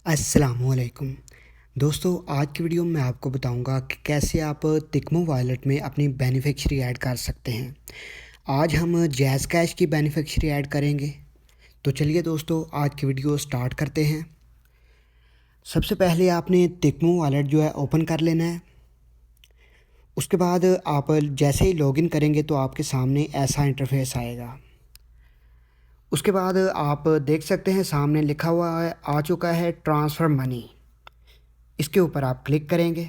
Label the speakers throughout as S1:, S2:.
S1: अस्सलामुअलैकुम दोस्तों, आज की वीडियो में मैं आपको बताऊंगा कि कैसे आप तिकमो वॉलेट में अपनी बेनिफिशियरी ऐड कर सकते हैं। आज हम जैज़ कैश की बेनिफिशियरी ऐड करेंगे। तो चलिए दोस्तों, आज की वीडियो स्टार्ट करते हैं। सबसे पहले आपने तिकमो वॉलेट जो है ओपन कर लेना है। उसके बाद आप जैसे ही लॉगिन करेंगे तो आपके सामने ऐसा इंटरफेस आएगा। उसके बाद आप देख सकते हैं सामने लिखा हुआ है, आ चुका है ट्रांसफ़र मनी। इसके ऊपर आप क्लिक करेंगे।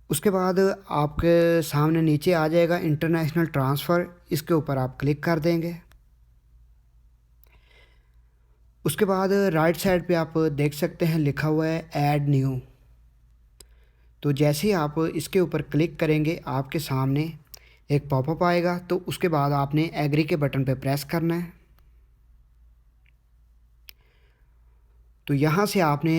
S1: उसके बाद आपके सामने नीचे आ जाएगा इंटरनेशनल ट्रांसफ़र। इसके ऊपर आप क्लिक कर देंगे। उसके बाद राइट साइड पे आप देख सकते हैं लिखा हुआ है ऐड न्यू। तो जैसे ही आप इसके ऊपर क्लिक करेंगे आपके सामने एक पॉपअप आएगा। तो उसके बाद आपने एग्री के बटन पे प्रेस करना है। तो यहाँ से आपने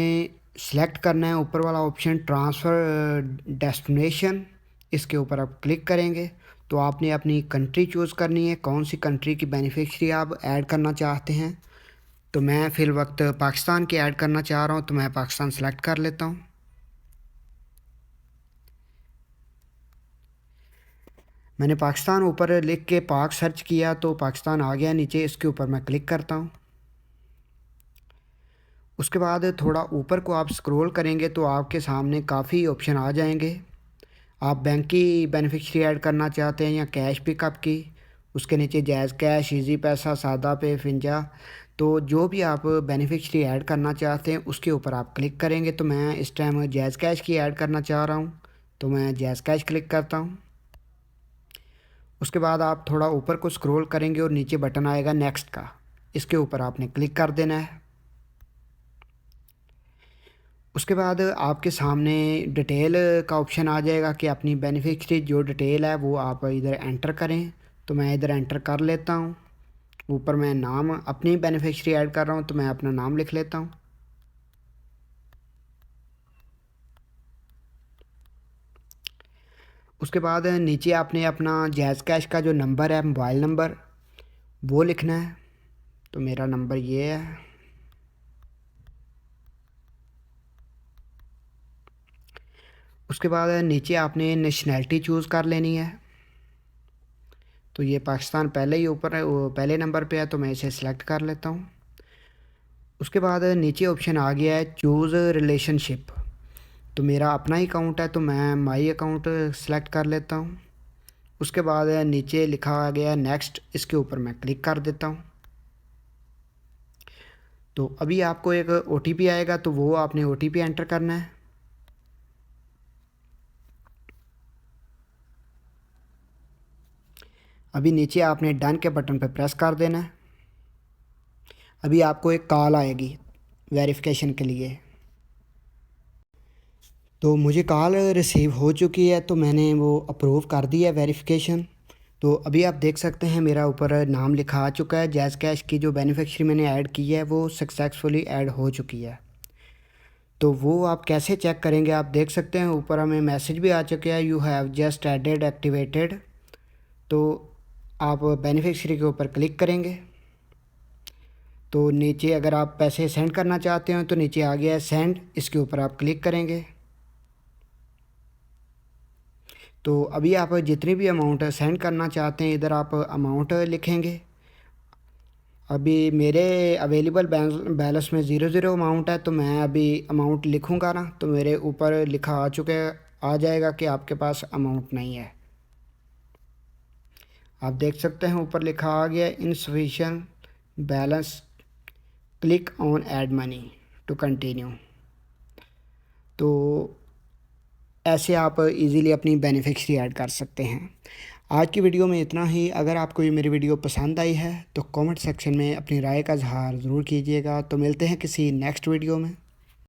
S1: सेलेक्ट करना है ऊपर वाला ऑप्शन ट्रांसफ़र डेस्टिनेशन। इसके ऊपर आप क्लिक करेंगे तो आपने अपनी कंट्री चूज़ करनी है, कौन सी कंट्री की बेनिफिशियरी आप ऐड करना चाहते हैं। तो मैं फ़िल वक्त पाकिस्तान की ऐड करना चाह रहा हूँ, तो मैं पाकिस्तान सेलेक्ट कर लेता हूँ। मैंने पाकिस्तान ऊपर लिख के पाक सर्च किया तो पाकिस्तान आ गया नीचे। इसके ऊपर मैं क्लिक करता हूँ। उसके बाद थोड़ा ऊपर को आप स्क्रॉल करेंगे तो आपके सामने काफ़ी ऑप्शन आ जाएंगे। आप बैंक की बेनिफिशियरी ऐड करना चाहते हैं या कैश पिकअप की। उसके नीचे जैज़ कैश, इजी पैसा, सादा पे, फिंजा। तो जो भी आप बेनिफिशियरी ऐड करना चाहते हैं उसके ऊपर आप क्लिक करेंगे। तो मैं इस टाइम जैज़ कैश की ऐड करना चाह रहा हूँ, तो मैं जैज़ कैश क्लिक करता हूँ। उसके बाद आप थोड़ा ऊपर को स्क्रॉल करेंगे और नीचे बटन आएगा नेक्स्ट का। इसके ऊपर आपने क्लिक कर देना है। उसके बाद आपके सामने डिटेल का ऑप्शन आ जाएगा कि अपनी बेनिफिशियरी जो डिटेल है वो आप इधर एंटर करें। तो मैं इधर एंटर कर लेता हूँ। ऊपर मैं नाम अपनी बेनिफिशियरी ऐड कर रहा हूँ, तो मैं अपना नाम लिख लेता हूँ। उसके बाद नीचे आपने अपना जैज़ कैश का जो नंबर है, मोबाइल नंबर, वो लिखना है। तो मेरा नंबर ये है। उसके बाद नीचे आपने नेशनैलिटी चूज़ कर लेनी है। तो ये पाकिस्तान पहले ही ऊपर है, वो पहले नंबर पे है, तो मैं इसे सिलेक्ट कर लेता हूँ। उसके बाद नीचे ऑप्शन आ गया है चूज़ रिलेशनशिप। तो मेरा अपना ही अकाउंट है, तो मैं माई अकाउंट सेलेक्ट कर लेता हूँ। उसके बाद नीचे लिखा आ गया नेक्स्ट। इसके ऊपर मैं क्लिक कर देता हूँ। तो अभी आपको एक OTP आएगा, तो वो आपने OTP एंटर करना है। अभी नीचे आपने डन के बटन पर प्रेस कर देना है। अभी आपको एक कॉल आएगी वेरिफिकेशन के लिए। तो मुझे कॉल रिसीव हो चुकी है, तो मैंने वो अप्रूव कर दिया वेरिफिकेशन। तो अभी आप देख सकते हैं मेरा ऊपर नाम लिखा आ चुका है। जैज़ कैश की जो बेनिफिशियरी मैंने ऐड की है वो सक्सेसफुली ऐड हो चुकी है। तो वो आप कैसे चेक करेंगे, आप देख सकते हैं ऊपर हमें मैसेज भी आ चुका है, you have just added activated. तो आप बेनिफिशियरी के ऊपर क्लिक करेंगे तो नीचे अगर आप पैसे सेंड करना चाहते हो तो नीचे आ गया है सेंड। इसके ऊपर आप क्लिक करेंगे। तो अभी आप जितनी भी अमाउंट सेंड करना चाहते हैं इधर आप अमाउंट लिखेंगे। अभी मेरे अवेलेबल बैलेंस में ज़ीरो अमाउंट है, तो मैं अभी अमाउंट लिखूंगा ना, तो मेरे ऊपर लिखा आ चुका है, आ जाएगा कि आपके पास अमाउंट नहीं है। आप देख सकते हैं ऊपर लिखा आ गया insufficient balance, click on add money to continue. तो ऐसे आप इजीली अपनी बेनिफिशियरी ऐड कर सकते हैं। आज की वीडियो में इतना ही। अगर आपको ये मेरी वीडियो पसंद आई है तो कमेंट सेक्शन में अपनी राय का इजहार ज़रूर कीजिएगा। तो मिलते हैं किसी नेक्स्ट वीडियो में।